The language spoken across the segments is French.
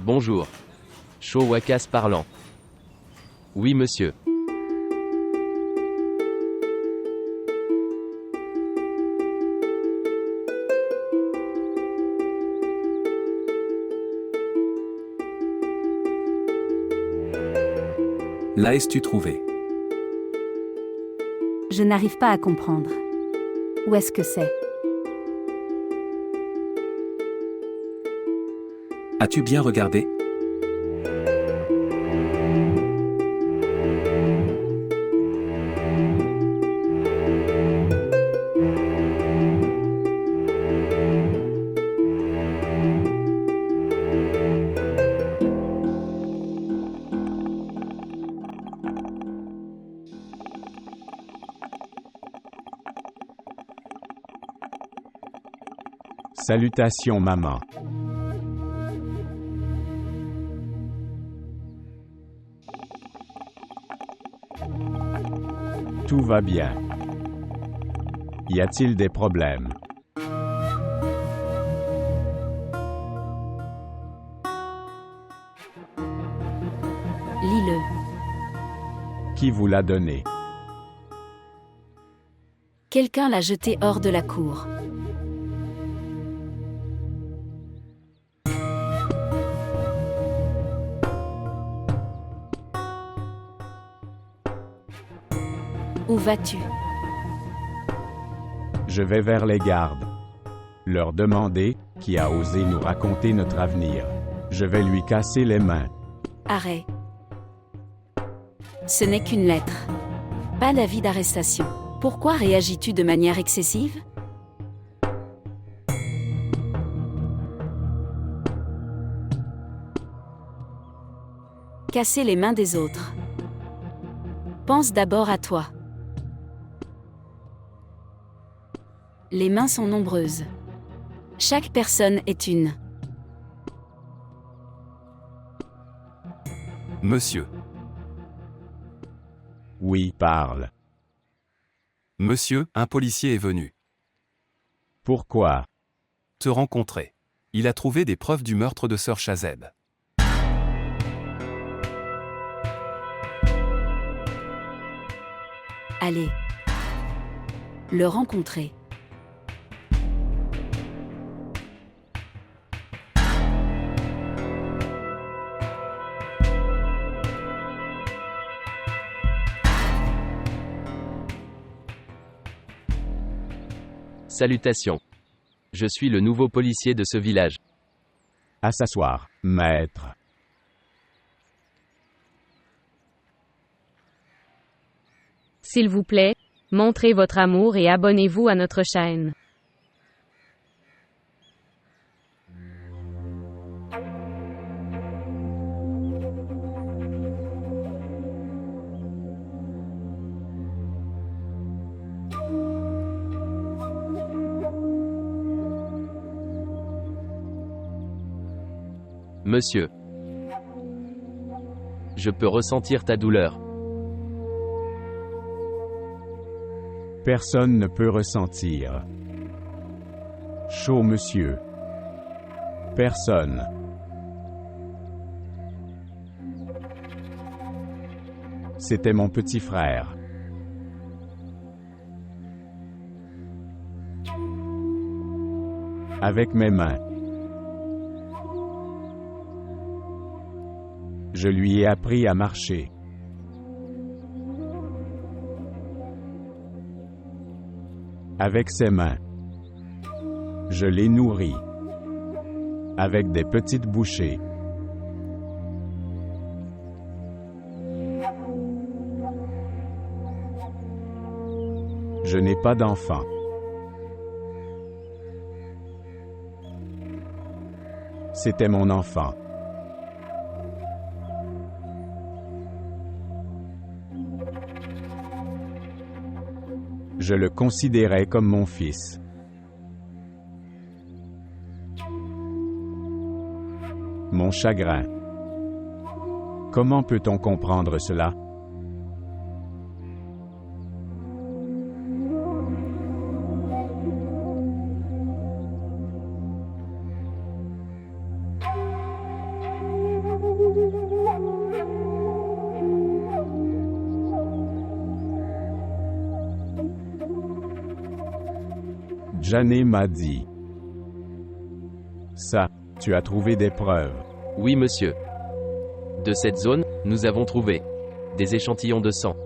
Bonjour. Shaw Wakas parlant. Oui monsieur. L'as-tu trouvé? Je n'arrive pas à comprendre. Où est-ce que c'est? As-tu bien regardé? Salutations maman. Tout va bien. Y a-t-il des problèmes? Lis-le. Qui vous l'a donné? Quelqu'un l'a jeté hors de la cour. Où vas-tu? Je vais vers les gardes. Leur demander qui a osé nous raconter notre avenir. Je vais lui casser les mains. Arrête. Ce n'est qu'une lettre. Pas d'avis d'arrestation. Pourquoi réagis-tu de manière excessive? Casser les mains des autres. Pense d'abord à toi. Les mains sont nombreuses. Chaque personne est une. Monsieur. Oui, parle. Monsieur, un policier est venu Pourquoi? te rencontrer. Il a trouvé des preuves du meurtre de sœur Chazeb. Allez. Le rencontrer. Salutations. Je suis le nouveau policier de ce village. À s'asseoir, maître. S'il vous plaît, montrez votre amour et abonnez-vous à notre chaîne. Monsieur. Je peux ressentir ta douleur. Personne ne peut ressentir. Chaud monsieur. Personne. C'était mon petit frère. Avec mes mains. Je lui ai appris à marcher. Avec ses mains. Je l'ai nourri. Avec des petites bouchées. Je n'ai pas d'enfant. C'était mon enfant. Je le considérais comme mon fils. Mon chagrin. Comment peut-on comprendre cela? Jané m'a dit. Ça, tu as trouvé des preuves. Oui, monsieur. De cette zone, nous avons trouvé des échantillons de sang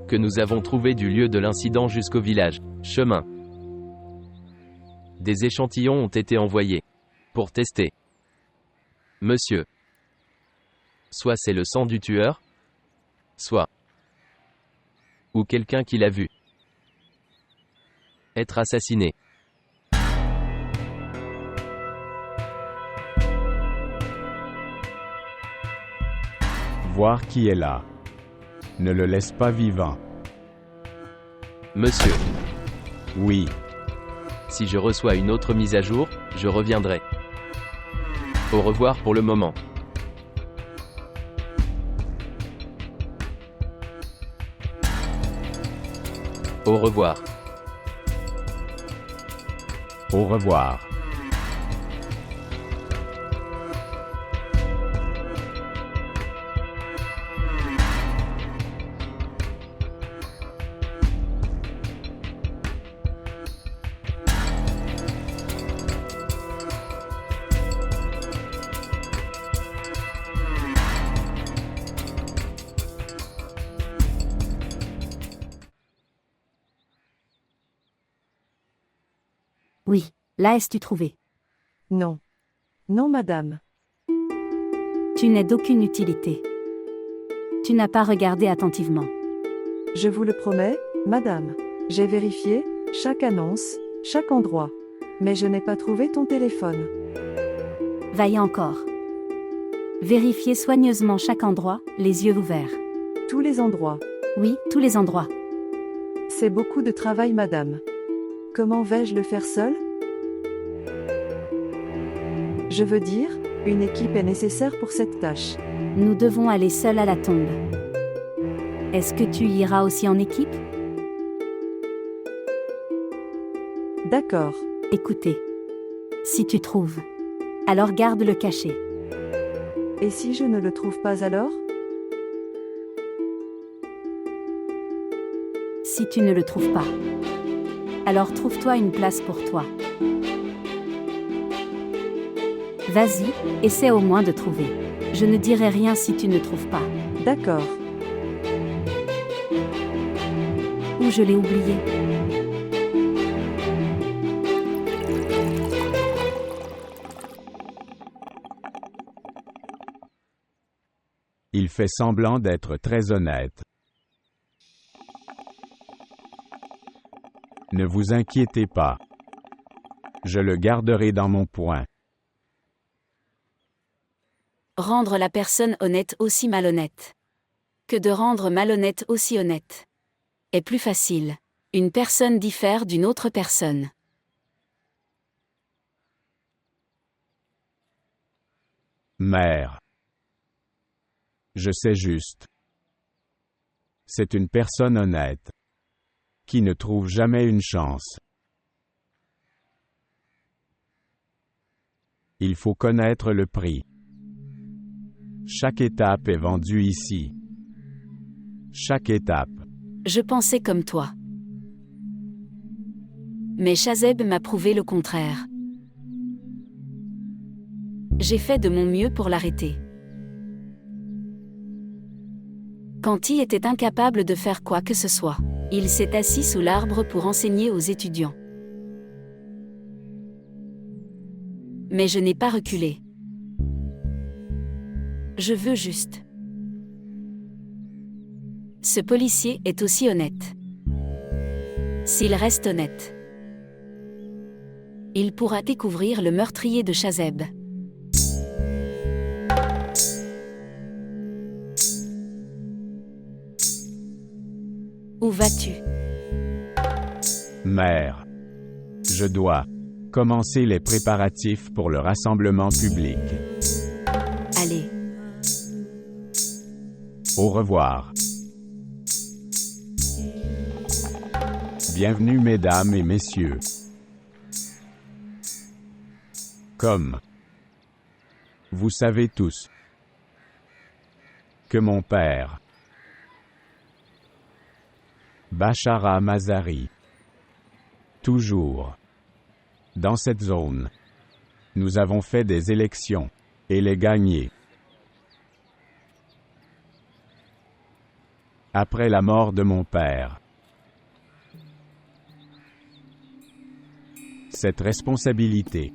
que nous avons trouvés du lieu de l'incident jusqu'au village. Chemin. Des échantillons ont été envoyés pour tester. Monsieur. Soit c'est le sang du tueur, soit ou quelqu'un qui l'a vu être assassiné. Voir qui est là. Ne le laisse pas vivant. Monsieur. Oui. Si je reçois une autre mise à jour, je reviendrai. Au revoir pour le moment. Au revoir. Au revoir. Oui, l'as-tu trouvé? Non. Non, madame. Tu n'es d'aucune utilité. Tu n'as pas regardé attentivement. Je vous le promets, madame. J'ai vérifié chaque annonce, chaque endroit. Mais je n'ai pas trouvé ton téléphone. Vaille encore. Vérifiez soigneusement chaque endroit, les yeux ouverts. Tous les endroits. Oui, tous les endroits. C'est beaucoup de travail, madame. Comment vais-je le faire seul? Je veux dire, une équipe est nécessaire pour cette tâche. Nous devons aller seuls à la tombe. Est-ce que tu iras aussi en équipe? D'accord. Écoutez. Si tu trouves, alors garde-le caché. Et si je ne le trouve pas alors? Si tu ne le trouves pas, alors trouve-toi une place pour toi. Vas-y, essaie au moins de trouver. Je ne dirai rien si tu ne trouves pas. D'accord. Ou je l'ai oublié. Il fait semblant d'être très honnête. Ne vous inquiétez pas. Je le garderai dans mon poing. Rendre la personne honnête aussi malhonnête que de rendre malhonnête aussi honnête est plus facile. Une personne diffère d'une autre personne. Mère. Je sais juste. C'est une personne honnête qui ne trouve jamais une chance. Il faut connaître le prix. Chaque étape est vendue ici. Chaque étape. Je pensais comme toi. Mais Chazeb m'a prouvé le contraire. J'ai fait de mon mieux pour l'arrêter. Kanti était incapable de faire quoi que ce soit. Il s'est assis sous l'arbre pour enseigner aux étudiants. Mais je n'ai pas reculé. Je veux juste. Ce policier est aussi honnête. S'il reste honnête, il pourra découvrir le meurtrier de Chazeb. Où vas-tu? Mère. Je dois commencer les préparatifs pour le rassemblement public. Allez. Au revoir. Bienvenue mesdames et messieurs. Comme vous savez tous que mon père, Bachara Mazari, Toujours. Dans cette zone. Nous avons fait des élections. Et les gagnées. Après la mort de mon père. Cette responsabilité.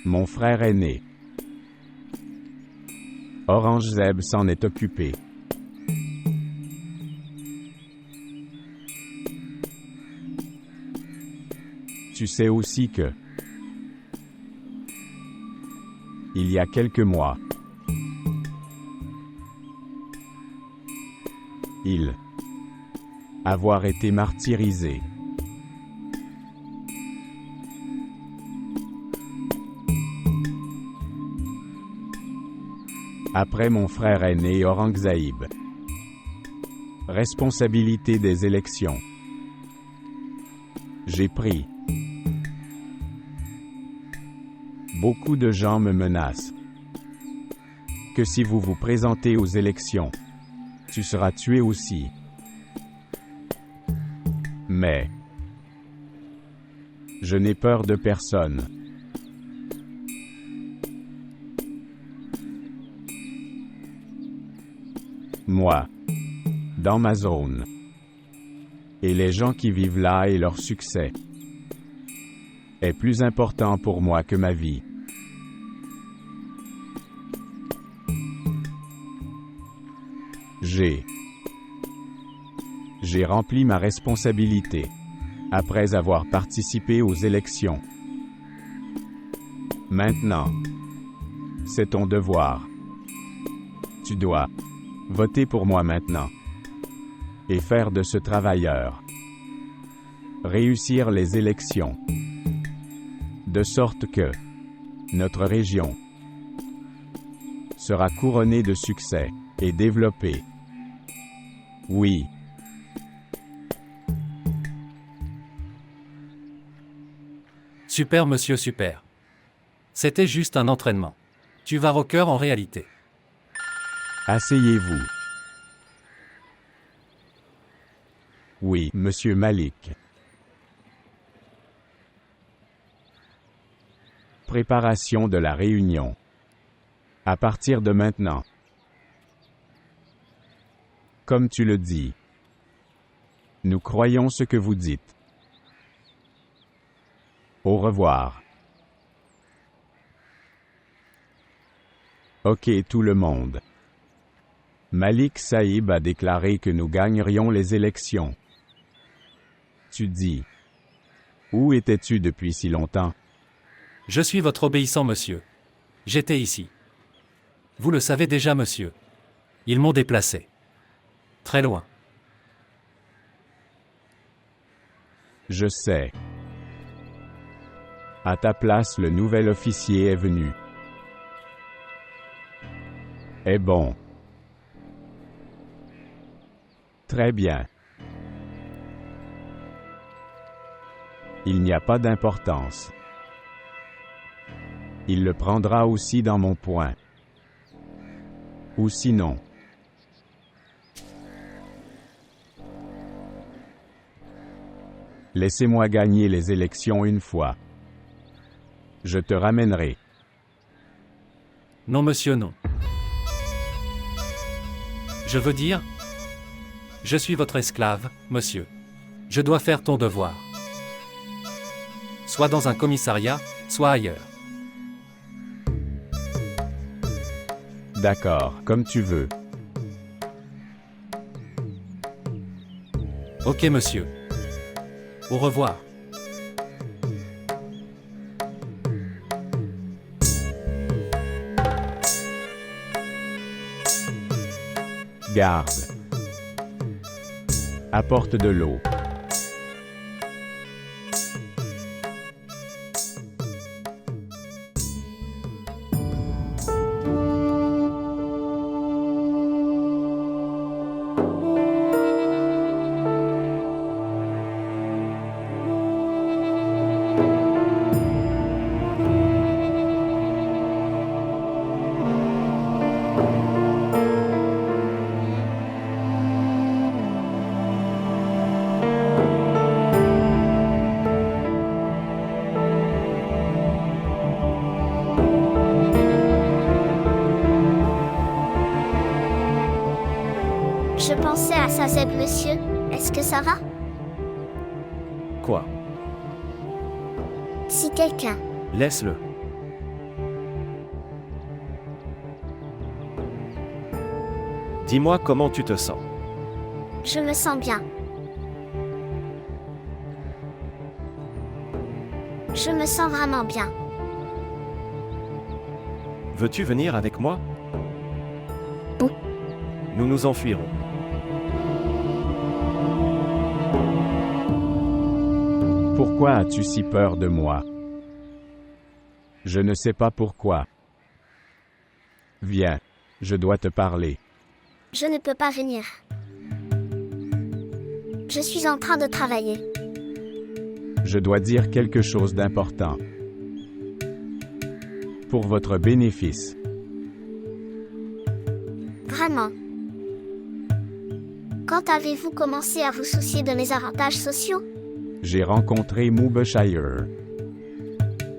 Mon frère aîné. Orange Zeb s'en est occupé. Tu sais aussi que, il y a quelques mois, il avoir été martyrisé. Après mon frère aîné Aurangzeb. Responsabilité des élections. J'ai pris. Beaucoup de gens me menacent. Que si vous vous présentez aux élections, tu seras tué aussi. Mais je n'ai peur de personne. Moi, dans ma zone, et les gens qui vivent là et leur succès, est plus important pour moi que ma vie. J'ai rempli ma responsabilité, après avoir participé aux élections. Maintenant, c'est ton devoir. Tu dois voter pour moi maintenant, et faire de ce travailleur réussir les élections, de sorte que notre région sera couronnée de succès et développée. Oui. Super monsieur super. C'était juste un entraînement. Tu vas rocker en réalité. Asseyez-vous. Oui, monsieur Malik. Préparation de la réunion. À partir de maintenant. Comme tu le dis. Nous croyons ce que vous dites. Au revoir. Ok tout le monde. Malik Saïb a déclaré que nous gagnerions les élections. Tu dis. Où étais-tu depuis si longtemps? Je suis votre obéissant monsieur. J'étais ici. Vous le savez déjà monsieur. Ils m'ont déplacé. Très loin. Je sais. À ta place, le nouvel officier est venu. Est bon. Très bien. Il n'y a pas d'importance. Il le prendra aussi dans mon point. Ou sinon. Laissez-moi gagner les élections une fois. Je te ramènerai. Non monsieur non. Je veux dire, je suis votre esclave, monsieur. Je dois faire ton devoir. Soit dans un commissariat, soit ailleurs. D'accord, comme tu veux. Ok monsieur. Au revoir. Garde. Apporte de l'eau. Je pensais à Sazeb, monsieur. Est-ce que ça va? Quoi? Si quelqu'un. Laisse-le. Dis-moi comment tu te sens. Je me sens bien. Je me sens vraiment bien. Veux-tu venir avec moi? Où? Nous nous enfuirons. Pourquoi as-tu si peur de moi? Je ne sais pas pourquoi. Viens, je dois te parler. Je ne peux pas venir. Je suis en train de travailler. Je dois dire quelque chose d'important. Pour votre bénéfice. Vraiment. Quand avez-vous commencé à vous soucier de mes avantages sociaux? J'ai rencontré Mubashire.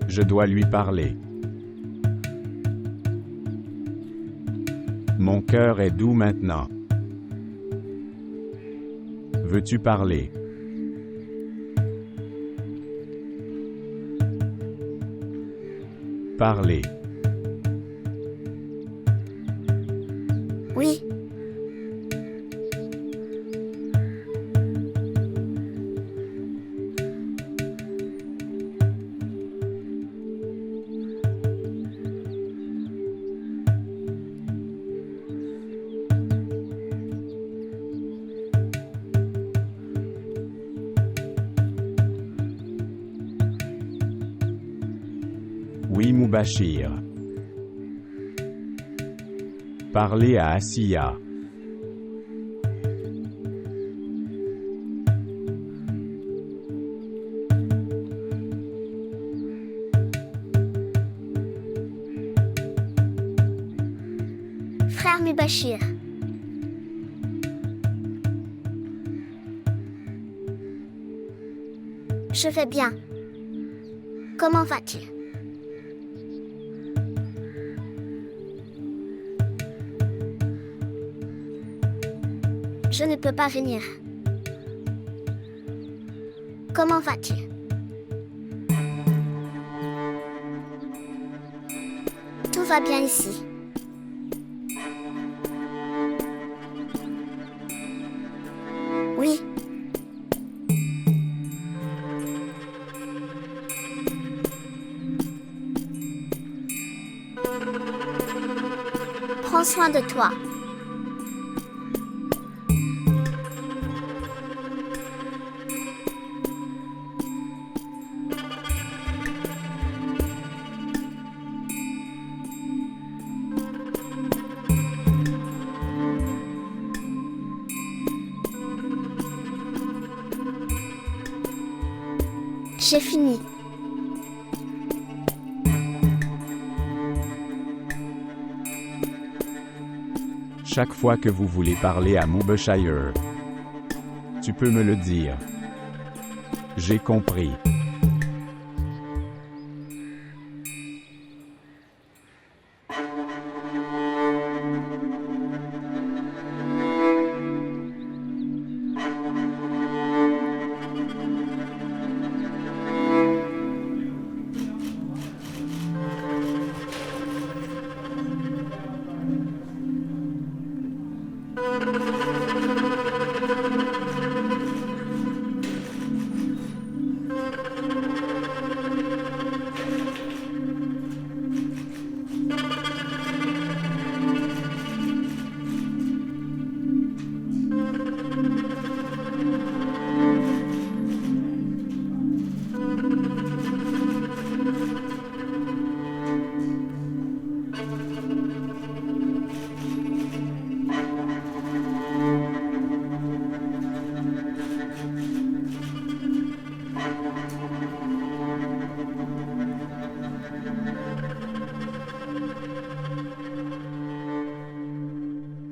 Je dois lui parler. Mon cœur est doux maintenant. Veux-tu parler? Parler. Oui. Oui, Mubashir. Parler à Asiya. Frère Mubashir. Je vais bien. Comment vas-tu? Je ne peux pas venir. Comment vas-tu? Tout va bien ici. Oui. Prends soin de toi. J'ai fini. Chaque fois que vous voulez parler à Mubashire, tu peux me le dire. J'ai compris.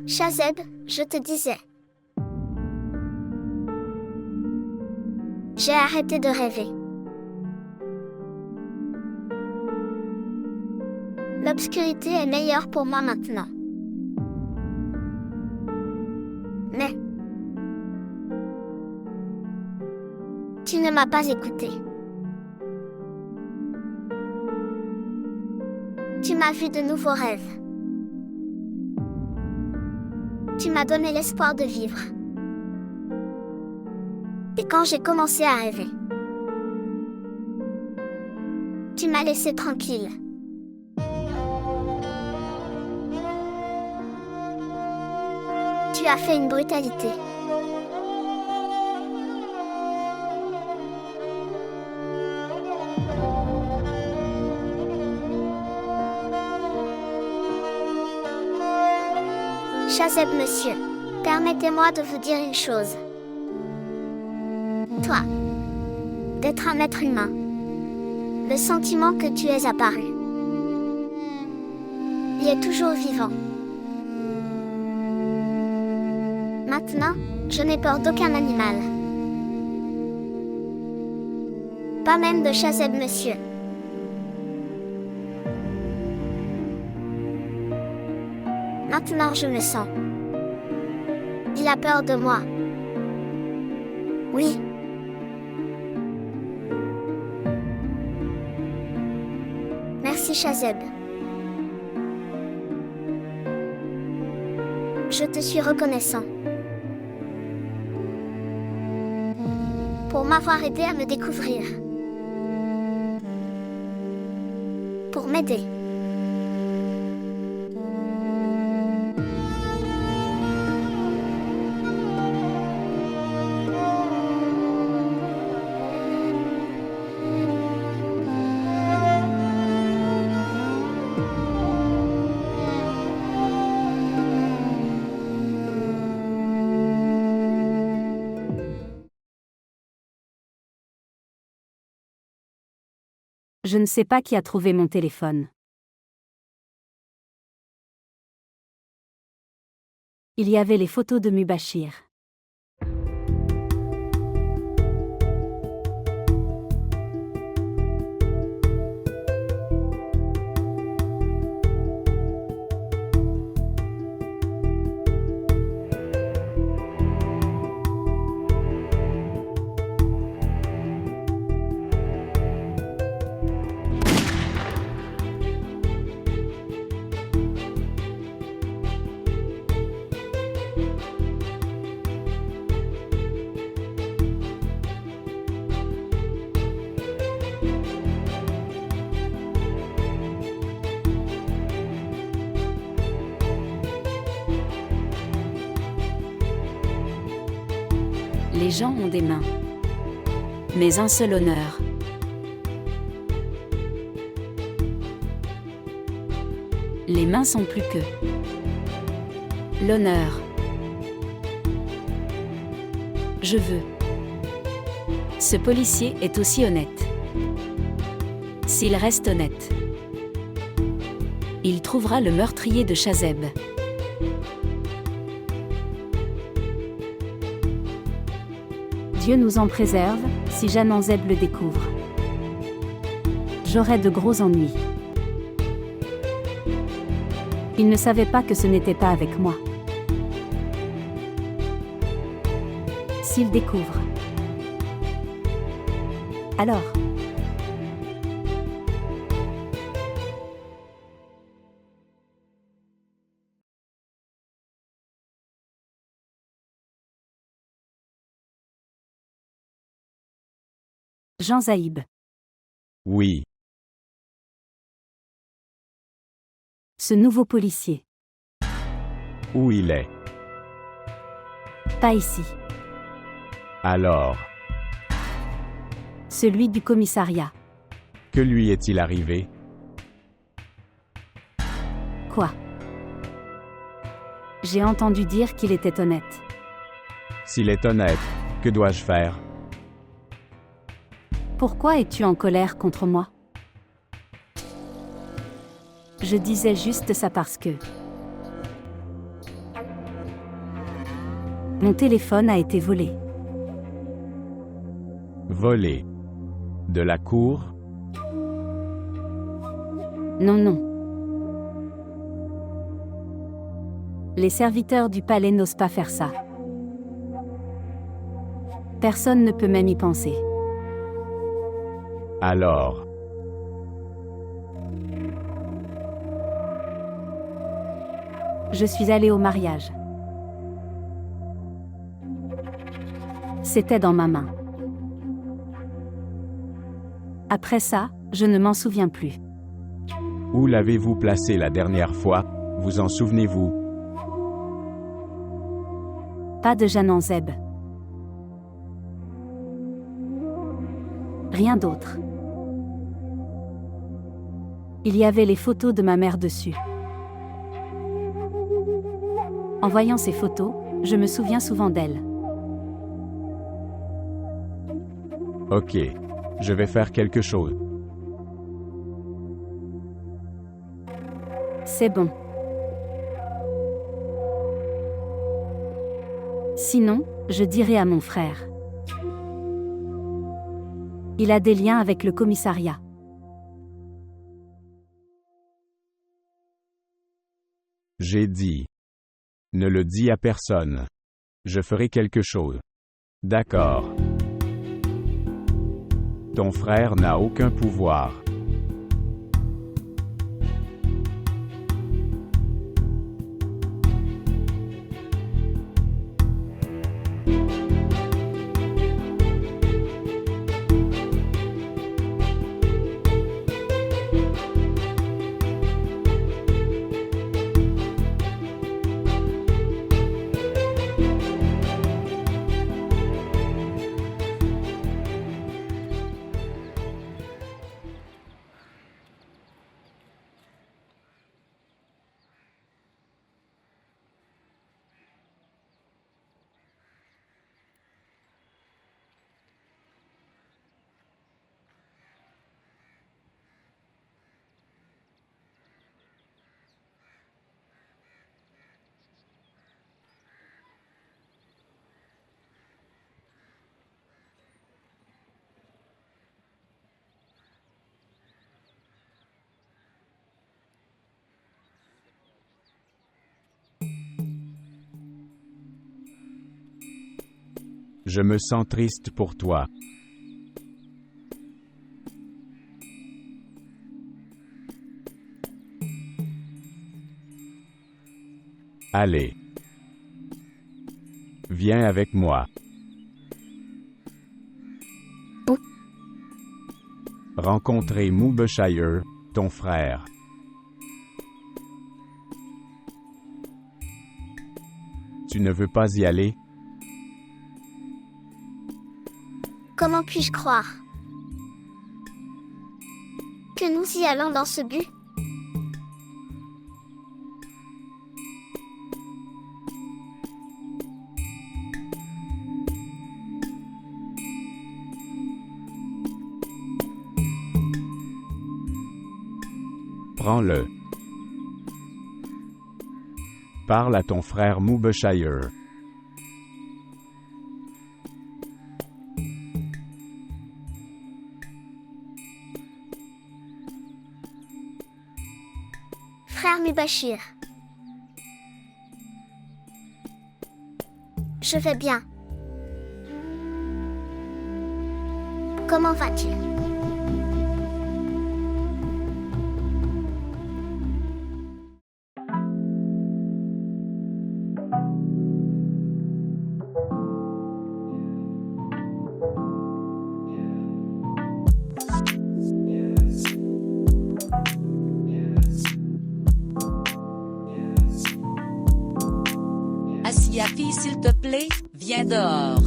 Shazeb, je te disais. J'ai arrêté de rêver. L'obscurité est meilleure pour moi maintenant. Mais ne m'as pas écouté. Tu m'as vu de nouveaux rêves. Tu m'as donné l'espoir de vivre. Et quand j'ai commencé à rêver, tu m'as laissé tranquille. Tu as fait une brutalité. Chazeb, monsieur, permettez-moi de vous dire une chose. Toi, d'être un être humain, le sentiment que tu es apparu, il est toujours vivant. Maintenant, je n'ai peur d'aucun animal. Pas même de Chazeb, monsieur. Maintenant je me sens. Il a peur de moi. Oui. Merci Chazeb. Je te suis reconnaissant. Pour m'avoir aidé à me découvrir. Pour m'aider. Je ne sais pas qui a trouvé mon téléphone. Il y avait les photos de Mubashir. Les gens ont des mains, mais un seul honneur. Les mains sont plus que l'honneur. Je veux. Ce policier est aussi honnête. S'il reste honnête, il trouvera le meurtrier de Chazeb. Dieu nous en préserve, si Jananzeb le découvre. J'aurai de gros ennuis. Il ne savait pas que ce n'était pas avec moi. S'il découvre, alors Jean Zaïb. Oui. Ce nouveau policier. Où il est? Pas ici. Alors, Celui du commissariat. que lui est-il arrivé? Quoi? J'ai entendu dire qu'il était honnête. S'il est honnête, que dois-je faire? Pourquoi es-tu en colère contre moi? Je disais juste ça parce que mon téléphone a été volé. Volé. De la cour? Non, non. Les serviteurs du palais n'osent pas faire ça. Personne ne peut même y penser. Alors, Je suis allée au mariage. C'était dans ma main. Après ça, je ne m'en souviens plus. où l'avez-vous placé la dernière fois? Vous en souvenez-vous? Pas de Jeanne Zeb. Rien d'autre. Il y avait les photos de ma mère dessus. En voyant ces photos, je me souviens souvent d'elle. Ok. Je vais faire quelque chose. C'est bon. Sinon, je dirai à mon frère. Il a des liens avec le commissariat. J'ai dit. Ne le dis à personne. Je ferai quelque chose. D'accord. Ton frère n'a aucun pouvoir. Je me sens triste pour toi. Allez. Viens avec moi. Où? Rencontrer Moobeshire, ton frère. Tu ne veux pas y aller? Comment puis-je croire que nous y allons dans ce but? Prends-le. Parle à ton frère Moobeshire. Frère Mubashir. Je vais bien. Comment vas-tu? Asiafi, s'il te plaît, viens dehors.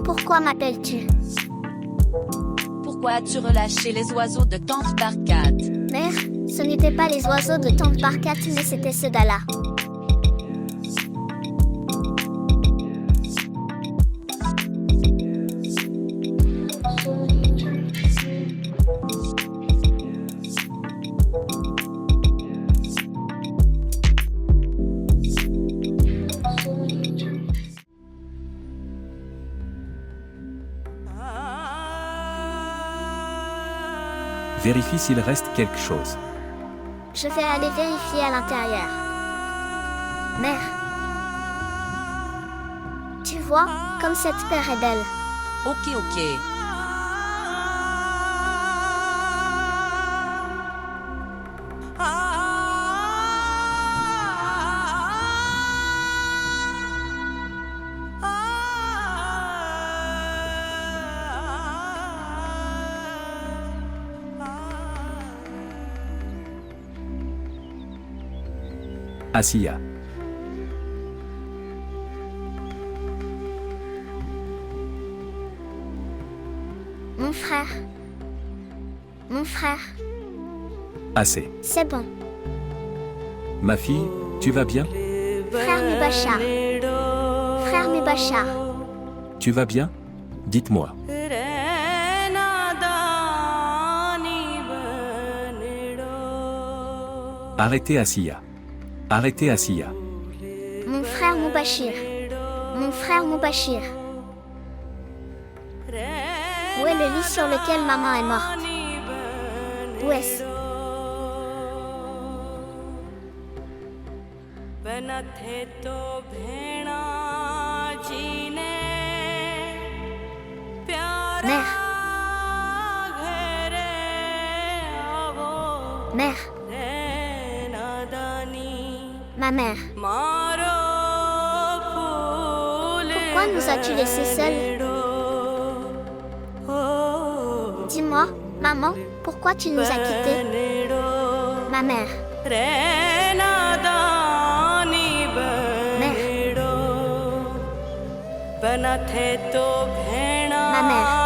Pourquoi m'appelles-tu? Pourquoi as-tu relâché les oiseaux de Tante Barkat? Mère, ce n'étaient pas les oiseaux de Tante Barkat, mais c'était ceux d'Allah. Vérifie s'il reste quelque chose. Je vais aller vérifier à l'intérieur. Mère. Tu vois, comme cette paire est belle. Ok. Asiya. Mon frère. Mon frère. Assez. C'est bon. Ma fille, tu vas bien? Frère Mubashar. Frère Mubashar. Tu vas bien? Dites-moi. Arrêtez Asiya. Arrêtez Asiya. Mon frère Mubashir. Mon frère Mubashir. Où est le lit sur lequel maman est morte? Où est-ce? Mère. Mère. Ma mère. Pourquoi nous as-tu laissés seuls? Dis-moi, maman, pourquoi tu nous as quittés? Ma mère. Mère. Ma mère.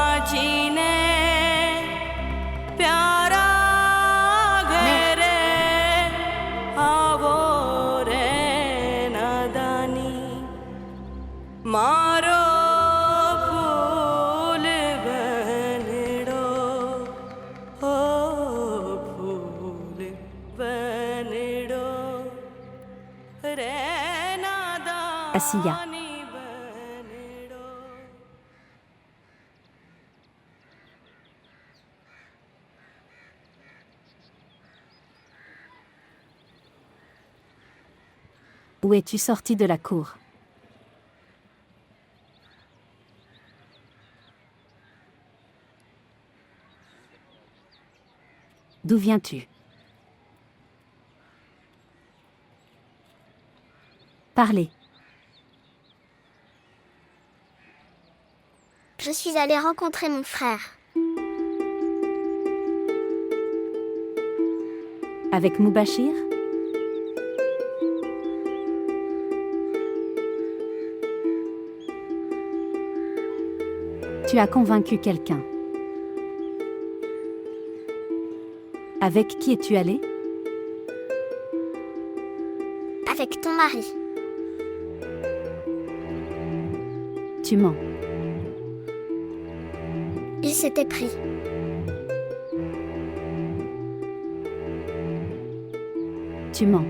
Asiya. Où es-tu sorti de la cour? D'où viens-tu? Parlez. Je suis allée rencontrer mon frère. Avec Mubashir? Tu as convaincu quelqu'un. Avec qui es-tu allé? Avec ton mari. Tu mens. Il s'était pris. Tu mens.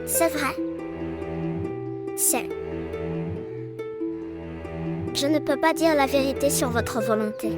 C'est vrai. C'est... Je ne peux pas dire la vérité sur votre volonté.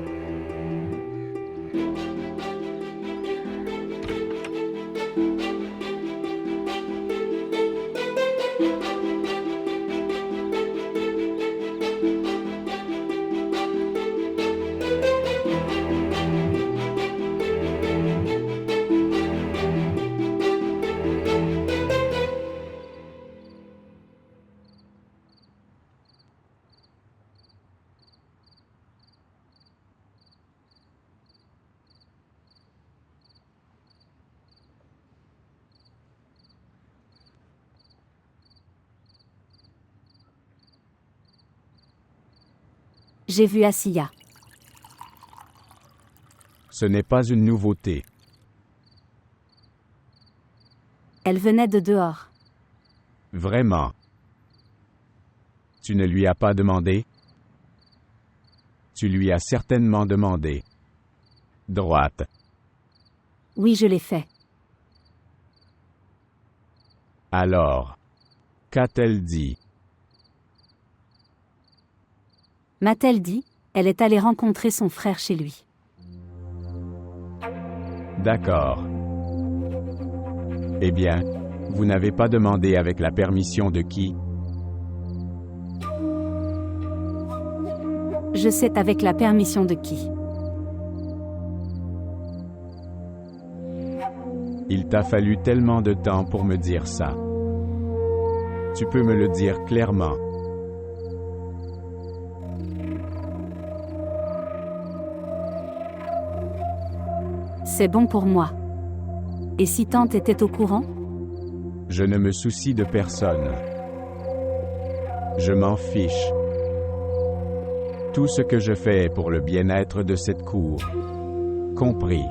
J'ai vu Asiya. Ce n'est pas une nouveauté. Elle venait de dehors. Vraiment. Tu ne lui as pas demandé? Tu lui as certainement demandé. Droite. Oui, je l'ai fait. Alors, qu'a-t-elle dit? M'a-t-elle dit? Elle est allée rencontrer son frère chez lui. D'accord. Eh bien, vous n'avez pas demandé avec la permission de qui? Je sais avec la permission de qui. Il t'a fallu tellement de temps pour me dire ça. Tu peux me le dire clairement. C'est bon pour moi. Et si tante était au courant? Je ne me soucie de personne. Je m'en fiche. Tout ce que je fais est pour le bien-être de cette cour. Compris.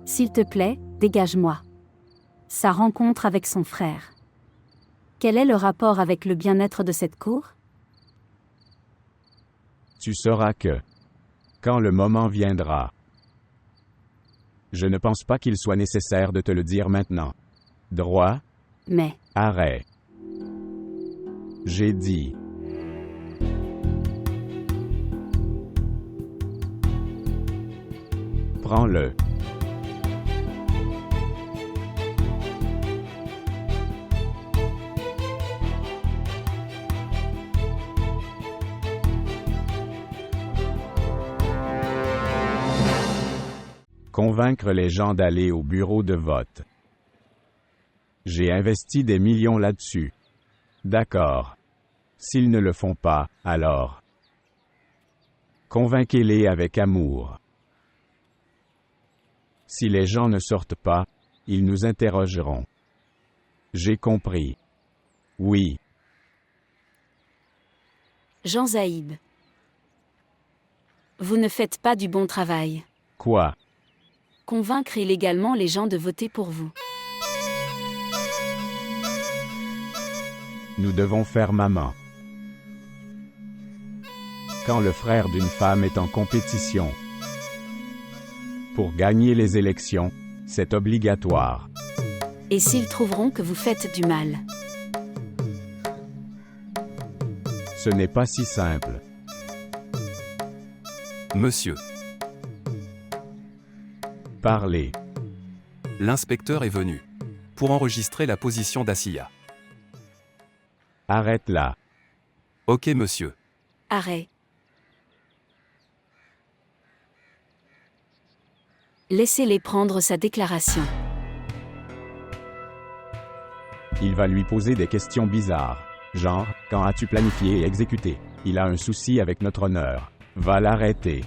S'il te plaît, dégage-moi. Sa rencontre avec son frère. Quel est le rapport avec le bien-être de cette cour? Tu sauras que, quand le moment viendra, je ne pense pas qu'il soit nécessaire de te le dire maintenant. Droit? Mais, Arrêt. J'ai dit. Prends-le. Convaincre les gens d'aller au bureau de vote. J'ai investi des millions là-dessus. D'accord. S'ils ne le font pas, alors convainquez-les avec amour. Si les gens ne sortent pas, ils nous interrogeront. J'ai compris. Oui. Jean Zaïb. Vous ne faites pas du bon travail. Quoi? Convaincre illégalement les gens de voter pour vous. Nous devons faire maman. Quand le frère d'une femme est en compétition pour gagner les élections, c'est obligatoire. Et s'ils trouveront que vous faites du mal? Ce n'est pas si simple. Monsieur, Parlez. l'inspecteur est venu. Pour enregistrer la position d'Asiya. Arrête là. Ok monsieur. Arrêt. Laissez-les prendre sa déclaration. Il va lui poser des questions bizarres. Genre, quand as-tu planifié et exécuté? Il a un souci avec notre honneur. Va l'arrêter.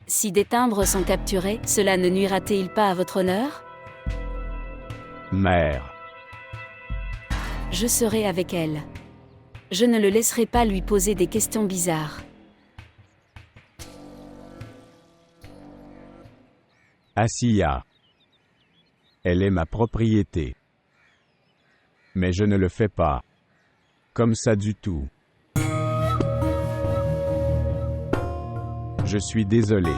Si des timbres sont capturés, cela ne nuira-t-il pas à votre honneur? Mère. Je serai avec elle. Je ne le laisserai pas lui poser des questions bizarres. Asiya. Elle est ma propriété. Mais je ne le fais pas. Comme ça du tout. Je suis désolé.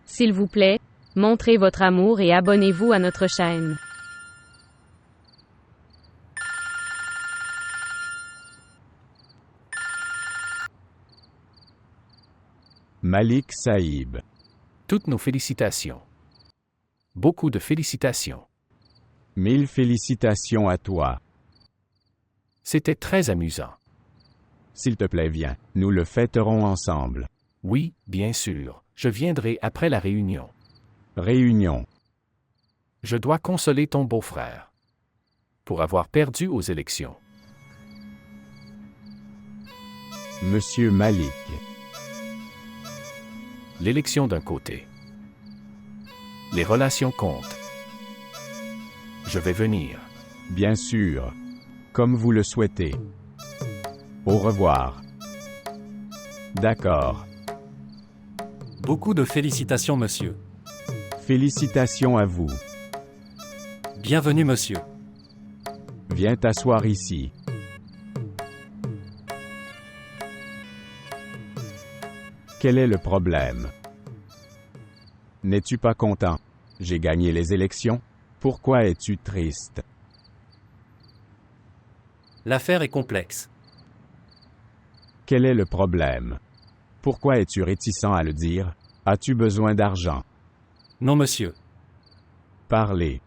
S'il vous plaît, montrez votre amour et abonnez-vous à notre chaîne. Malik Saïb. Toutes nos félicitations. Beaucoup de félicitations. 1000 félicitations à toi. C'était très amusant. S'il te plaît, viens. Nous le fêterons ensemble. Oui, bien sûr. Je viendrai après la réunion. Réunion. Je dois consoler ton beau-frère. Pour avoir perdu aux élections. Monsieur Malik. L'élection d'un côté. Les relations comptent. Je vais venir. Bien sûr. Comme vous le souhaitez. Au revoir. D'accord. Beaucoup de félicitations, monsieur. Félicitations à vous. Bienvenue, monsieur. Viens t'asseoir ici. Quel est le problème? N'es-tu pas content? J'ai gagné les élections? Pourquoi es-tu triste? L'affaire est complexe. Quel est le problème? Pourquoi es-tu réticent à le dire? As-tu besoin d'argent? Non, monsieur. Parlez.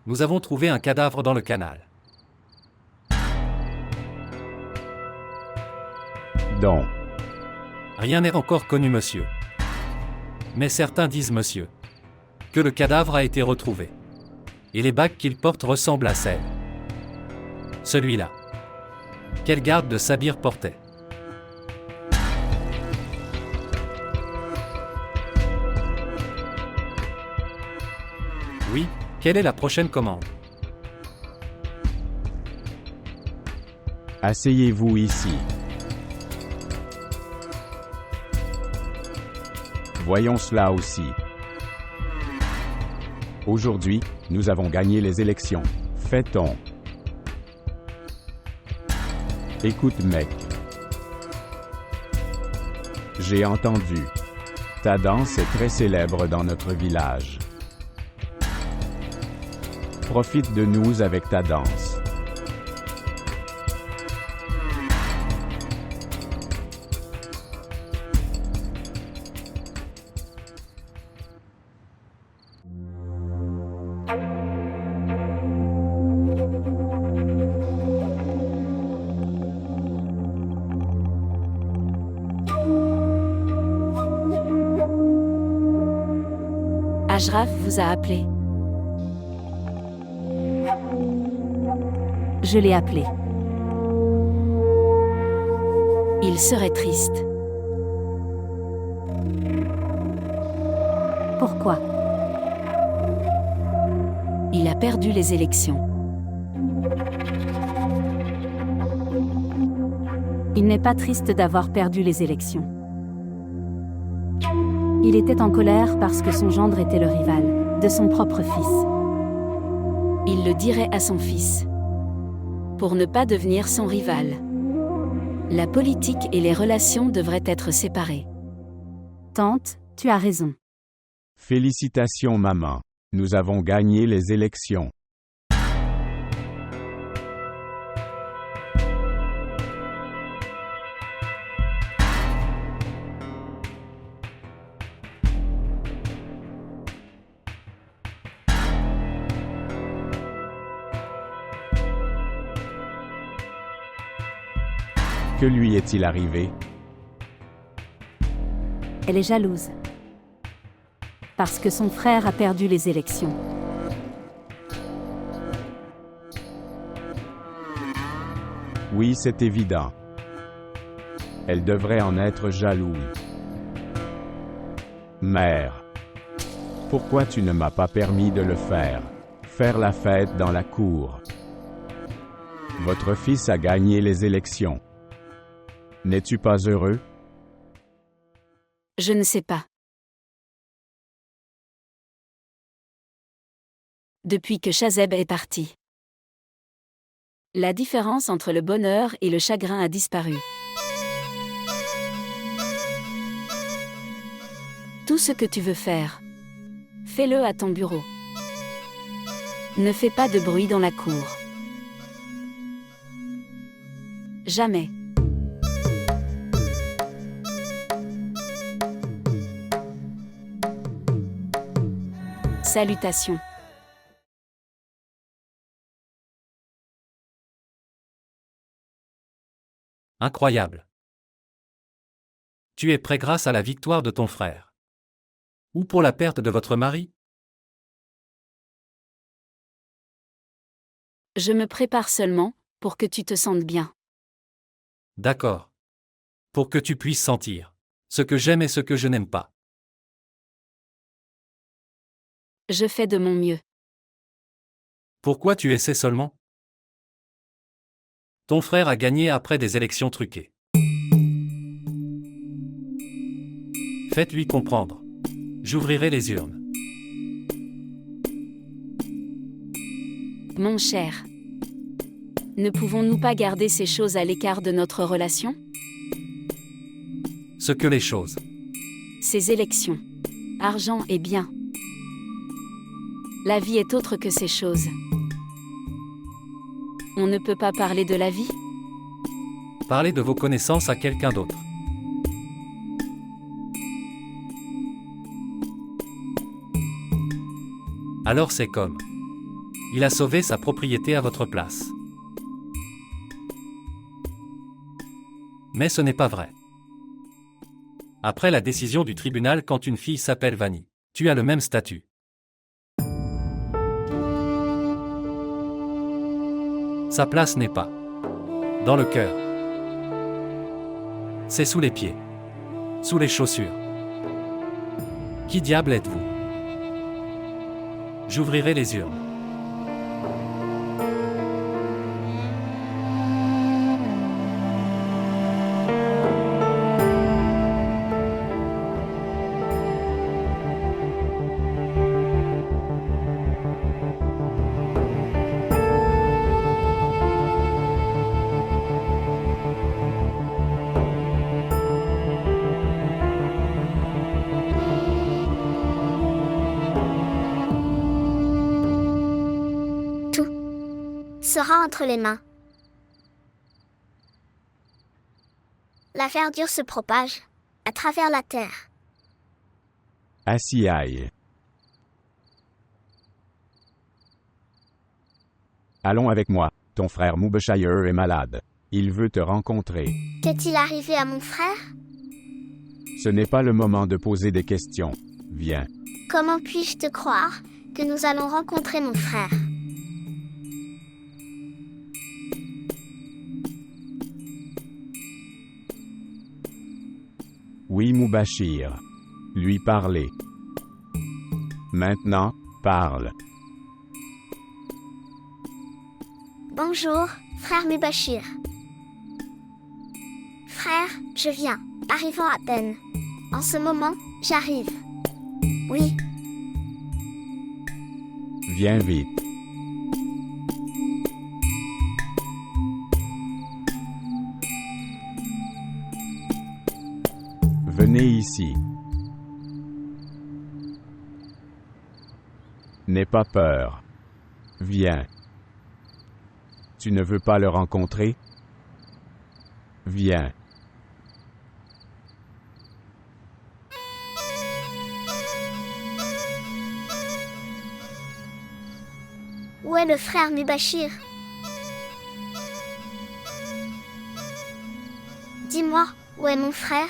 Nous avons trouvé un cadavre dans le canal. Donc, Rien n'est encore connu, monsieur. Mais certains disent, monsieur, que le cadavre a été retrouvé. Et les bagues qu'il porte ressemblent à celles. Celui-là. Quel garde de Sabir portait. Oui, quelle est la prochaine commande? asseyez-vous ici. Voyons cela aussi. Aujourd'hui, nous avons gagné les élections. Fait-on? Écoute, mec. J'ai entendu. Ta danse est très célèbre dans notre village. Profite de nous avec ta danse. Ashraf vous a appelé. Je l'ai appelé. Il serait triste. Pourquoi? Il a perdu les élections. Il n'est pas triste d'avoir perdu les élections. Il était en colère parce que son gendre était le rival de son propre fils. Il le dirait à son fils. Pour ne pas devenir son rival. La politique et les relations devraient être séparées. Tante, tu as raison. Félicitations, maman. Nous avons gagné les élections. Que lui est-il arrivé? Elle est jalouse. Parce que son frère a perdu les élections. Oui, c'est évident. Elle devrait en être jalouse. Mère, pourquoi tu ne m'as pas permis de le faire? Faire la fête dans la cour. Votre fils a gagné les élections. N'es-tu pas heureux? Je ne sais pas. Depuis que Shazeb est parti. La différence entre le bonheur et le chagrin a disparu. Tout ce que tu veux faire, fais-le à ton bureau. Ne fais pas de bruit dans la cour. Jamais. Salutations. Incroyable. Tu es prêt grâce à la victoire de ton frère. Ou pour la perte de votre mari? Je me prépare seulement, pour que tu te sentes bien. D'accord. Pour que tu puisses sentir ce que j'aime et ce que je n'aime pas. Je fais de mon mieux. Pourquoi tu essaies seulement? Ton frère a gagné après des élections truquées. Faites-lui comprendre. J'ouvrirai les urnes. Mon cher. Ne pouvons-nous pas garder ces choses à l'écart de notre relation? Ce que les choses. Ces élections. Argent et biens. La vie est autre que ces choses. On ne peut pas parler de la vie? Parlez de vos connaissances à quelqu'un d'autre. Alors c'est comme. Il a sauvé sa propriété à votre place. Mais ce n'est pas vrai. Après la décision du tribunal, quand une fille s'appelle Vanny, tu as le même statut. Sa place n'est pas dans le cœur. C'est sous les pieds, sous les chaussures. Qui diable êtes-vous? J'ouvrirai les urnes. Sera entre les mains. La verdure se propage à travers la terre. Asiaï. Allons avec moi, ton frère Mubashire est malade. Il veut te rencontrer. Qu'est-il arrivé à mon frère? Ce n'est pas le moment de poser des questions. Viens. Comment puis-je te croire que nous allons rencontrer mon frère? Oui, Mubashir. Lui parler. Maintenant, parle. Bonjour, frère Mubashir. Frère, je viens, arrivant à peine. En ce moment, j'arrive. Oui. Viens vite. Venez ici. N'aie pas peur. Viens. Tu ne veux pas le rencontrer? Viens. Où est le frère Mubashir? Dis-moi, où est mon frère?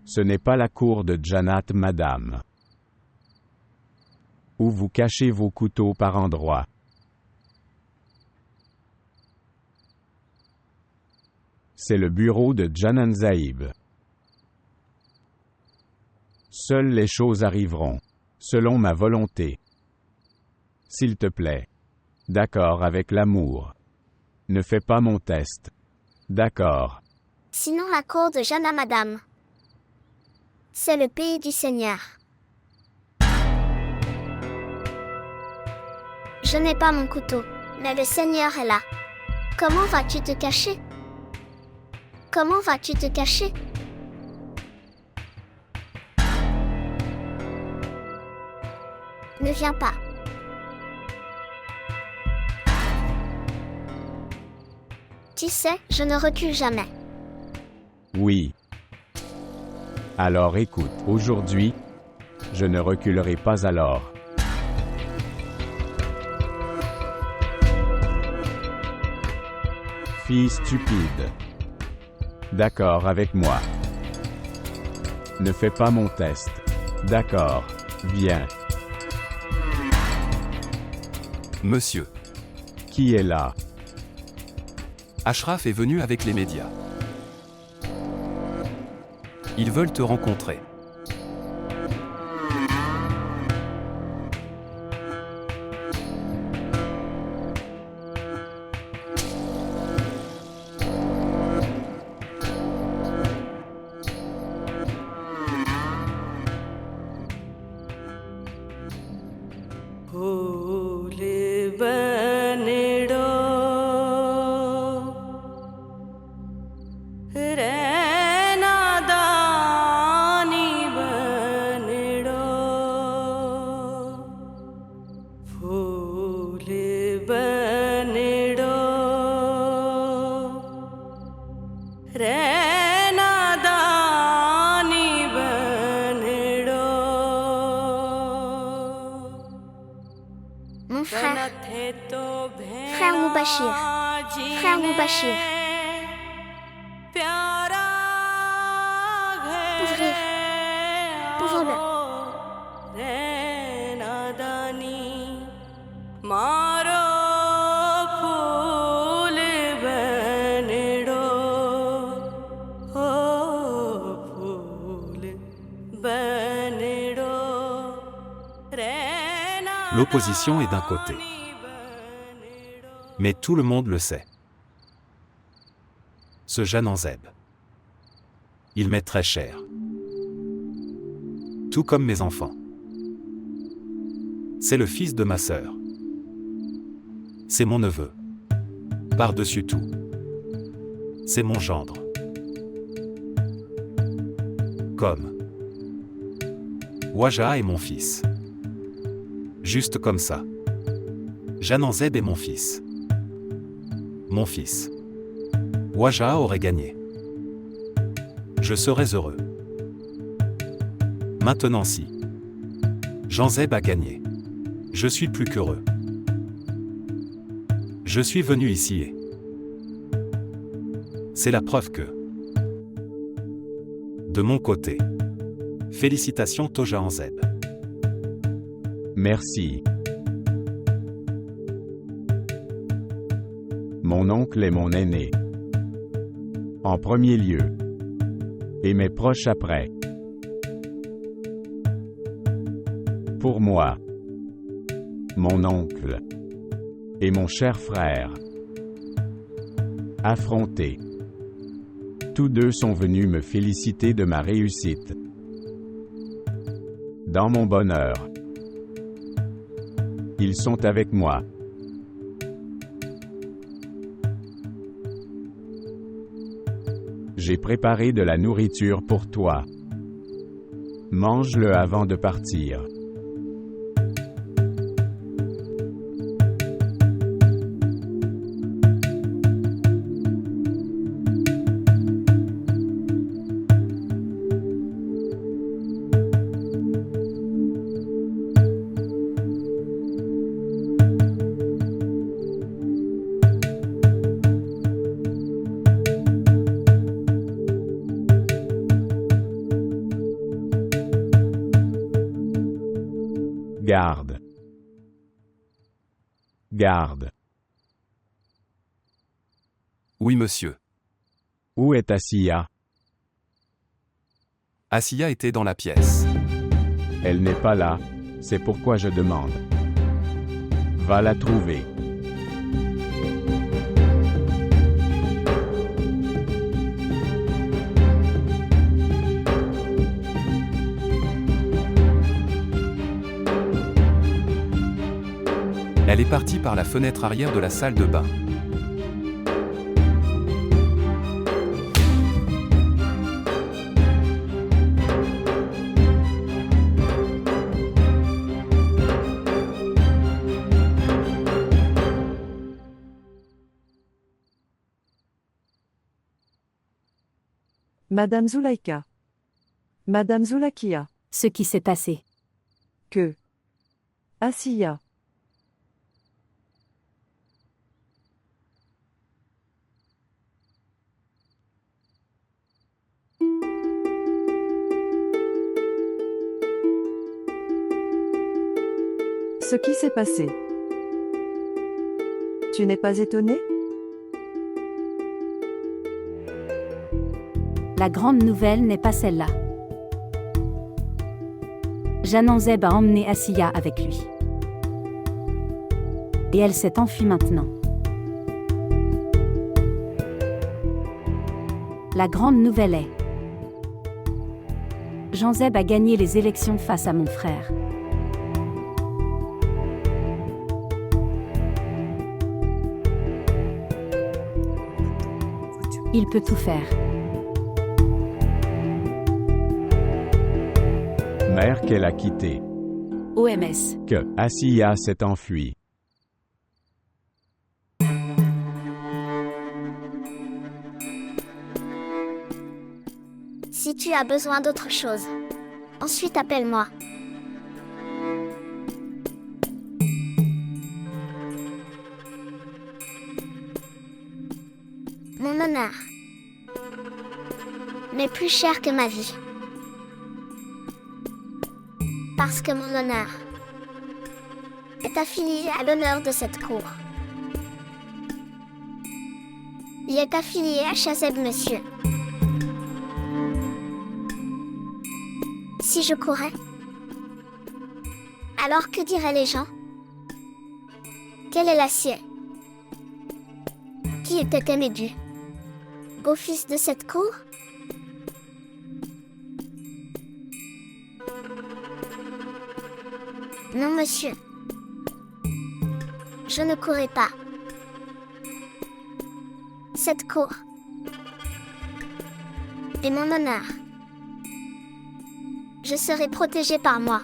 Ce n'est pas la cour de Jannat, madame. Où vous cachez vos couteaux par endroits. C'est le bureau de Janan Zaïb. Seules les choses arriveront, selon ma volonté. S'il te plaît. D'accord avec l'amour. Ne fais pas mon test. D'accord. Sinon la cour de Jana madame. C'est le pays du Seigneur. Je n'ai pas mon couteau, mais le Seigneur est là. Comment vas-tu te cacher? Comment vas-tu te cacher? Ne viens pas. Tu sais, je ne recule jamais. Oui. Alors écoute, aujourd'hui, je ne reculerai pas alors. Fille stupide. D'accord avec moi. Ne fais pas mon test. D'accord. Viens. Monsieur. Qui est là? Ashraf est venu avec les médias. Ils veulent te rencontrer. Mon frère. Frère Moubachir. Frère Moubachir. Ouvrir. Ouvre-le. L'opposition est d'un côté. Mais tout le monde le sait. Ce Jananzeb. Il m'est très cher. Tout comme mes enfants. C'est le fils de ma sœur. C'est mon neveu. Par-dessus tout. C'est mon gendre. Comme Waja est mon fils. Juste comme ça. Jananzeb est mon fils. Mon fils. Waja aurait gagné. Je serais heureux. Maintenant si Janzeb a gagné, je suis plus qu'heureux. Je suis venu ici et c'est la preuve que, de mon côté, félicitations Jananzeb. Merci. Mon oncle est mon aîné. En premier lieu. Et mes proches après. Pour moi. Mon oncle. Et mon cher frère. Affrontés. Tous deux sont venus me féliciter de ma réussite. Dans mon bonheur. Ils sont avec moi. J'ai préparé de la nourriture pour toi. Mange-le avant de partir. Garde. Garde. Oui, monsieur. Où est Asiya? Asiya était dans la pièce. Elle n'est pas là, c'est pourquoi je demande. Va la trouver. Elle est partie par la fenêtre arrière de la salle de bain. Madame Zulaïka. Madame Zoulakia. Ce qui s'est passé. Que Asiya. Ce qui s'est passé. Tu n'es pas étonné? La grande nouvelle n'est pas celle-là. Jananzeb a emmené Asiya avec lui. Et elle s'est enfuie maintenant. La grande nouvelle est... Janzeb a gagné les élections face à mon frère. Il peut tout faire. Mère qu'elle a quittée. OMS. Que Asiya s'est enfuie. Si tu as besoin d'autre chose, ensuite appelle-moi. honneur m'est plus cher que ma vie. Parce que mon honneur est affilié à l'honneur de cette cour. Il est affilié à Chazeb, monsieur. Si je courais, alors que diraient les gens? Quel est l'acier qui était aimé du beau-fils de cette cour? Non, monsieur. Je ne courais pas. Cette cour est mon honneur. Je serai protégé par moi.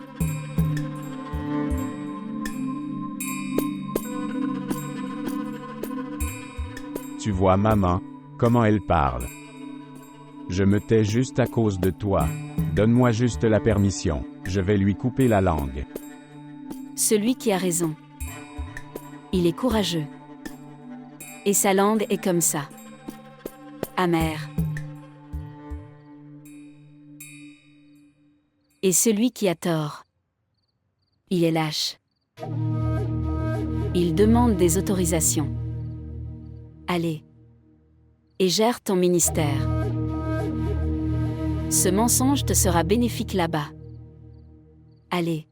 Tu vois maman, comment elle parle. Je me tais juste à cause de toi. Donne-moi juste la permission, je vais lui couper la langue. Celui qui a raison. Il est courageux. Et sa langue est comme ça. Amère. Et celui qui a tort. Il est lâche. Il demande des autorisations. Allez. Et gère ton ministère. Ce mensonge te sera bénéfique là-bas. Allez.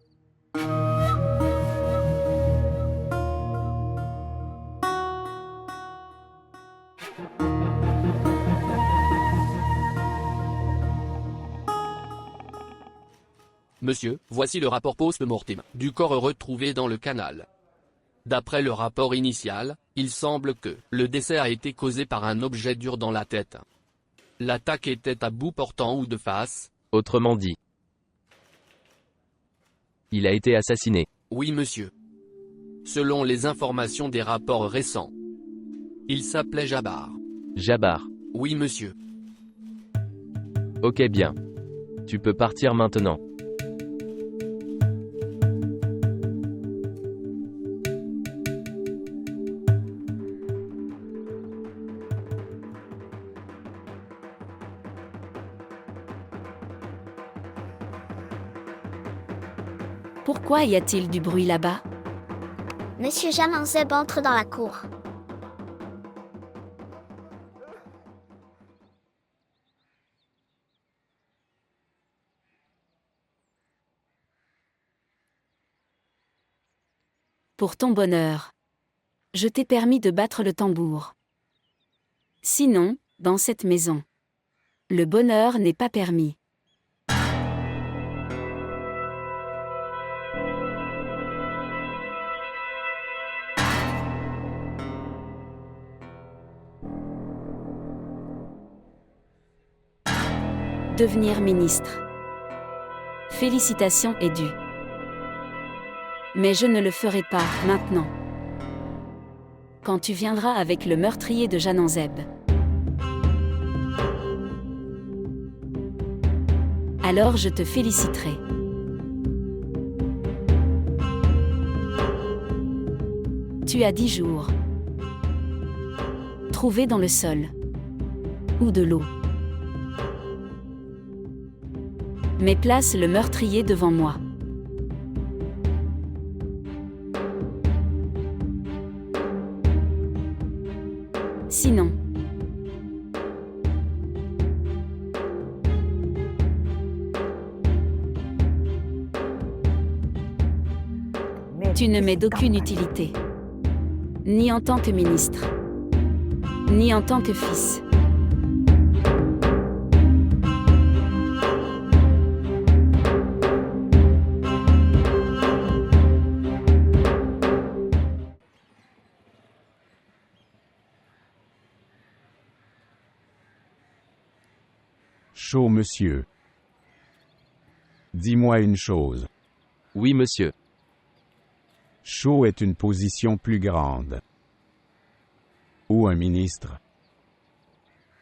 Monsieur, voici le rapport post-mortem du corps retrouvé dans le canal. D'après le rapport initial, il semble que le décès a été causé par un objet dur dans la tête. L'attaque était à bout portant ou de face. Autrement dit, il a été assassiné. Oui, monsieur. Selon les informations des rapports récents. Il s'appelait Jabbar. Jabbar. Oui, monsieur. Ok, bien. Tu peux partir maintenant. Pourquoi y a-t-il du bruit là-bas? Monsieur Jamanzeb entre dans la cour. Pour ton bonheur. Je t'ai permis de battre le tambour. Sinon, dans cette maison, le bonheur n'est pas permis. Devenir ministre. Félicitations est due. Mais je ne le ferai pas, maintenant. Quand tu viendras avec le meurtrier de Jananzeb. Alors je te féliciterai. Tu as 10 jours. Trouvé dans le sol. Ou de l'eau. Mais place le meurtrier devant moi. Sinon. Tu ne m'es d'aucune utilité. Ni en tant que ministre. Ni en tant que fils. Chaud, monsieur. Dis-moi une chose. Oui, monsieur. Chaud est une position plus grande. Ou un ministre.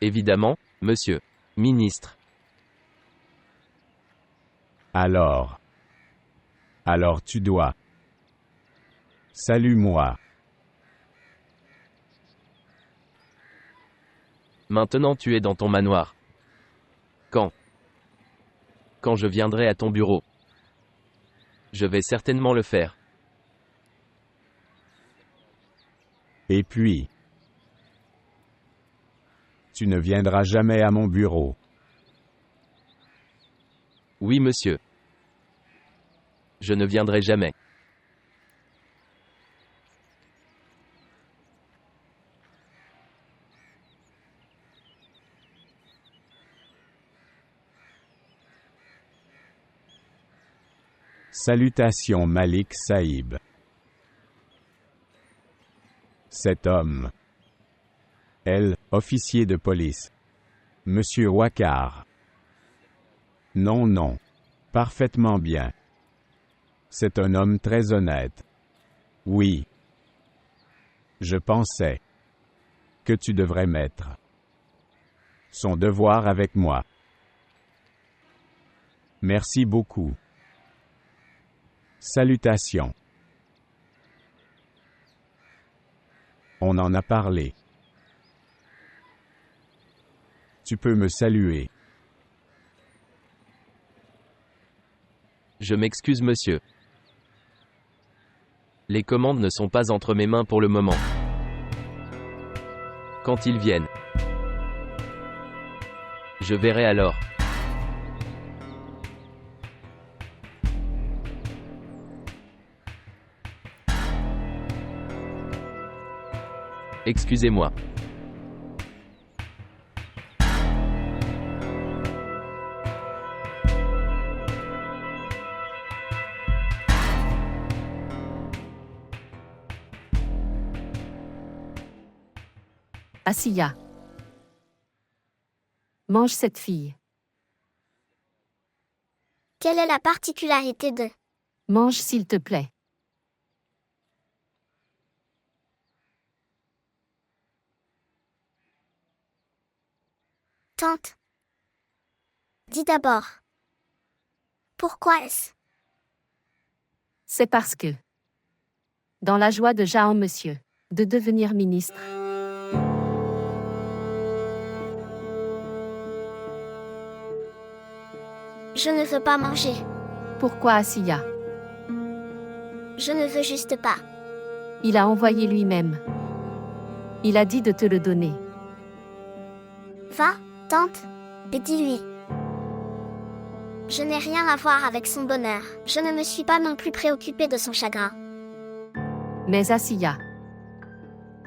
Évidemment, monsieur. Ministre. Alors tu dois. Salue-moi. Maintenant tu es dans ton manoir. Quand je viendrai à ton bureau. Je vais certainement le faire. Et puis, tu ne viendras jamais à mon bureau. Oui, monsieur. Je ne viendrai jamais. Salutations Malik Saïb. Cet homme. Elle, officier de police. Monsieur Wakar. Non, non. Parfaitement bien. C'est un homme très honnête. Oui. Je pensais que tu devrais mettre son devoir avec moi. Merci beaucoup. Salutations. On en a parlé. Tu peux me saluer. Je m'excuse, monsieur. Les commandes ne sont pas entre mes mains pour le moment. Quand ils viennent, je verrai alors. Excusez-moi. Asiya. Mange cette fille. Quelle est la particularité de... Mange s'il te plaît. Tante. Dis d'abord. Pourquoi est-ce? C'est parce que, dans la joie de Jahon monsieur, de devenir ministre, Je ne veux pas manger. pourquoi Asiya? Je ne veux juste pas. Il a envoyé lui-même. Il a dit de te le donner. Va, tante, et dis-lui. Je n'ai rien à voir avec son bonheur. Je ne me suis pas non plus préoccupée de son chagrin. Mais Asiya,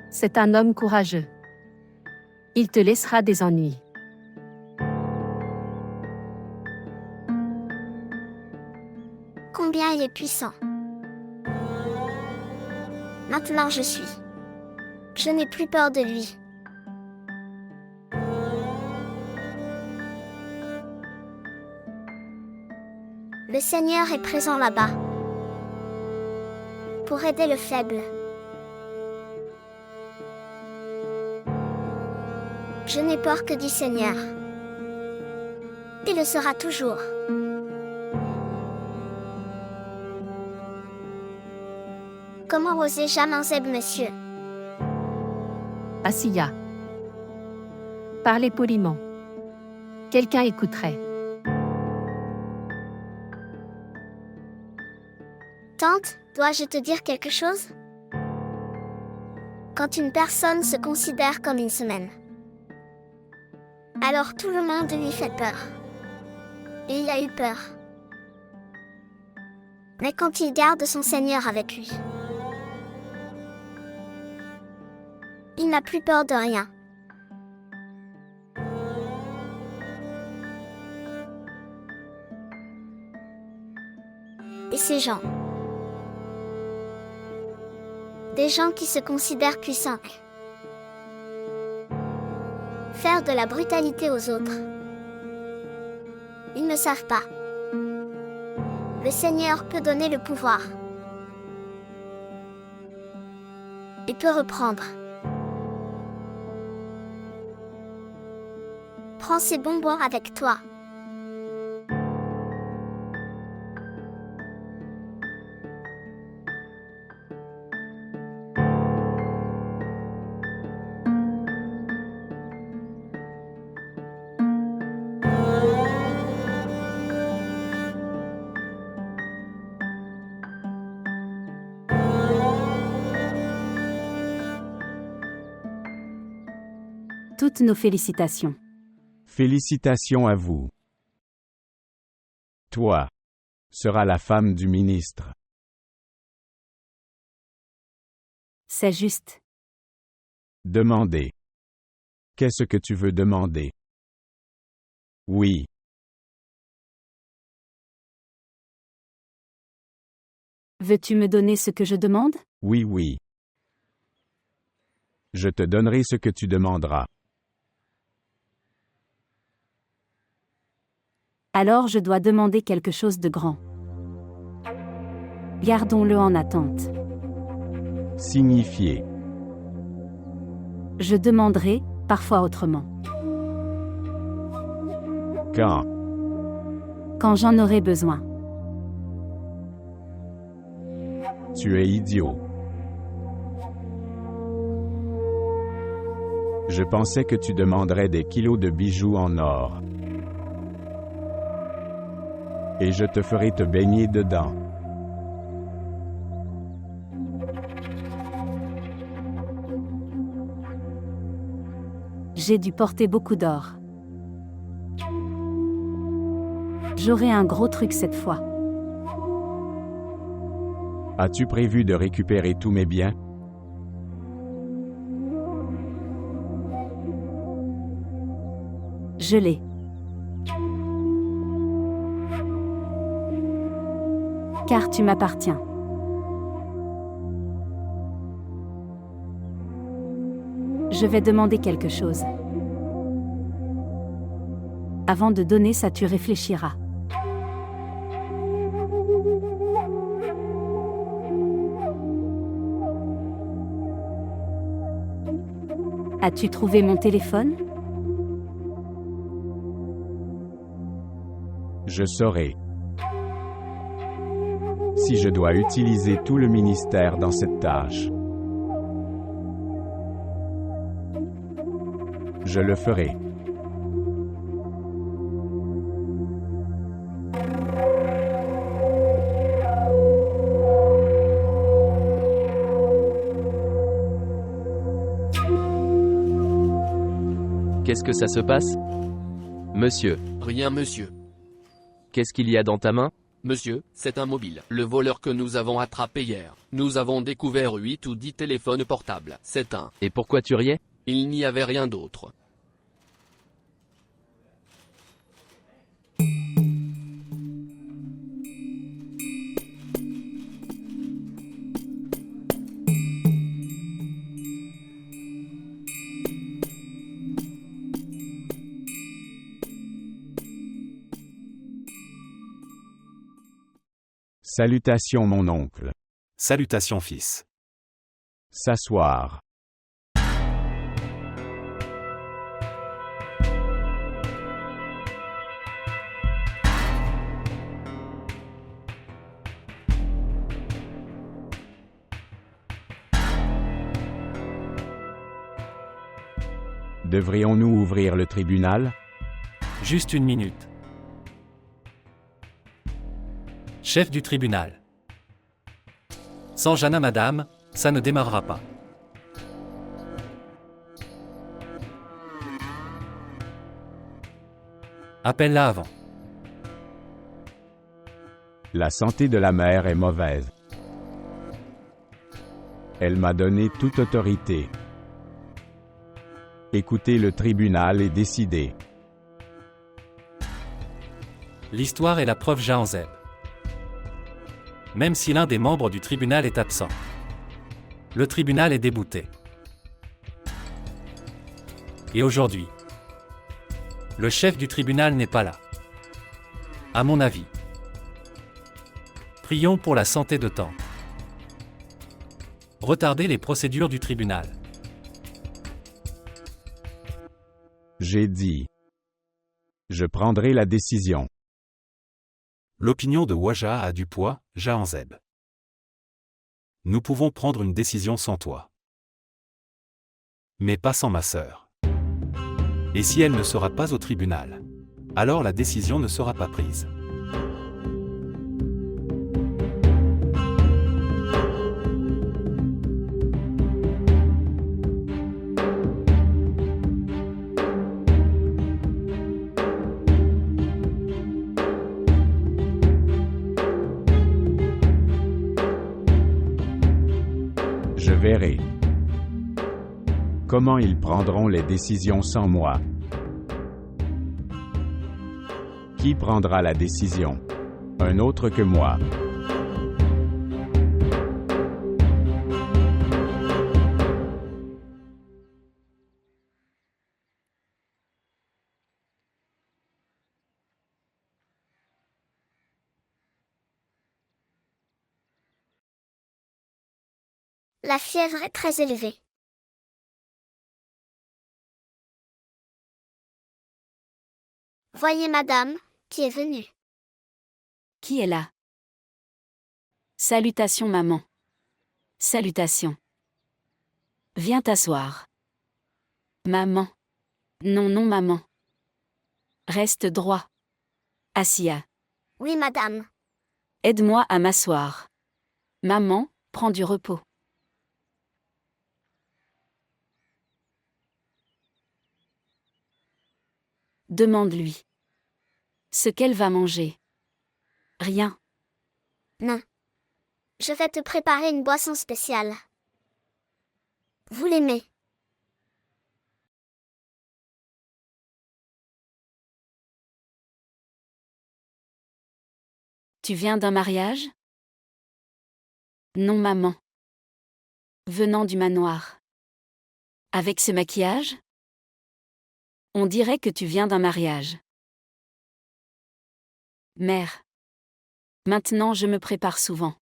c'est un homme courageux. Il te laissera des ennuis. Combien il est puissant. Maintenant je suis. Je n'ai plus peur de lui. Le Seigneur est présent là-bas. Pour aider le faible. Je n'ai peur que du Seigneur. Il le sera toujours. Comment oser Jamanzeb, monsieur? Asiya. Parlez poliment. Quelqu'un écouterait. Tante, dois-je te dire quelque chose? Quand une personne se considère comme une semaine, alors tout le monde lui fait peur. Et il a eu peur. Mais quand il garde son Seigneur avec lui, il n'a plus peur de rien. Et ces gens, des gens qui se considèrent puissants, faire de la brutalité aux autres, ils ne savent pas. Le Seigneur peut donner le pouvoir. Il peut reprendre. Prends ces bonbons avec toi. Toutes nos félicitations. Félicitations à vous. Toi seras la femme du ministre. C'est juste. Demandez. Qu'est-ce que tu veux demander? Oui. Veux-tu me donner ce que je demande? Oui, oui. Je te donnerai ce que tu demanderas. Alors je dois demander quelque chose de grand. Gardons-le en attente. Signifier. Je demanderai, parfois autrement. Quand? Quand j'en aurai besoin. Tu es idiot. Je pensais que tu demanderais des kilos de bijoux en or. Et je te ferai te baigner dedans. J'ai dû porter beaucoup d'or. J'aurai un gros truc cette fois. As-tu prévu de récupérer tous mes biens? Je l'ai. Car tu m'appartiens. Je vais demander quelque chose. Avant de donner ça, tu réfléchiras. As-tu trouvé mon téléphone? Je saurai. Si je dois utiliser tout le ministère dans cette tâche, je le ferai. Qu'est-ce que ça se passe? Monsieur. Rien, monsieur. Qu'est-ce qu'il y a dans ta main? Monsieur, c'est un mobile. Le voleur que nous avons attrapé hier. Nous avons découvert 8 ou 10 téléphones portables. C'est un. Et pourquoi tu riais? Il n'y avait rien d'autre. Salutations mon oncle. Salutations fils. S'asseoir. Devrions-nous ouvrir le tribunal? Juste une minute. Chef du tribunal. Sans Jana madame, ça ne démarrera pas. Appelle-la avant. La santé de la mère est mauvaise. Elle m'a donné toute autorité. Écoutez le tribunal et décidez. L'histoire est la preuve Jahanzeb. Même si l'un des membres du tribunal est absent. Le tribunal est débouté. Et aujourd'hui, le chef du tribunal n'est pas là. À mon avis. Prions pour la santé de Tante. Retardez les procédures du tribunal. J'ai dit. Je prendrai la décision. L'opinion de Waja a du poids, Jahanzeb. Nous pouvons prendre une décision sans toi. Mais pas sans ma sœur. Et si elle ne sera pas au tribunal, alors la décision ne sera pas prise. Comment ils prendront les décisions sans moi? Qui prendra la décision? Un autre que moi. La fièvre est très élevée. Voyez madame, qui est venue. Qui est là? Salutations maman. Salutations. Viens t'asseoir. Maman. Non, non maman. Reste droit. Assia. Oui madame. Aide-moi à m'asseoir. Maman, prends du repos. Demande-lui. Ce qu'elle va manger. Rien. Non. Je vais te préparer une boisson spéciale. Vous l'aimez? Tu viens d'un mariage? Non maman. Venant du manoir. Avec ce maquillage? On dirait que tu viens d'un mariage. Mère. Maintenant je me prépare souvent.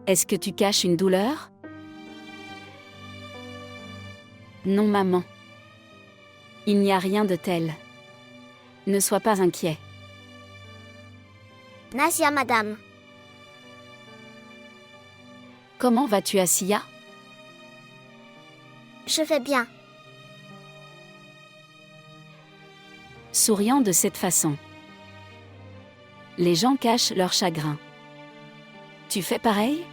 Est-ce que tu caches une douleur? Non maman. Il n'y a rien de tel. Ne sois pas inquiet. Nasia madame. Comment vas-tu Assia? Je vais bien. Souriant de cette façon. Les gens cachent leur chagrin. Tu fais pareil?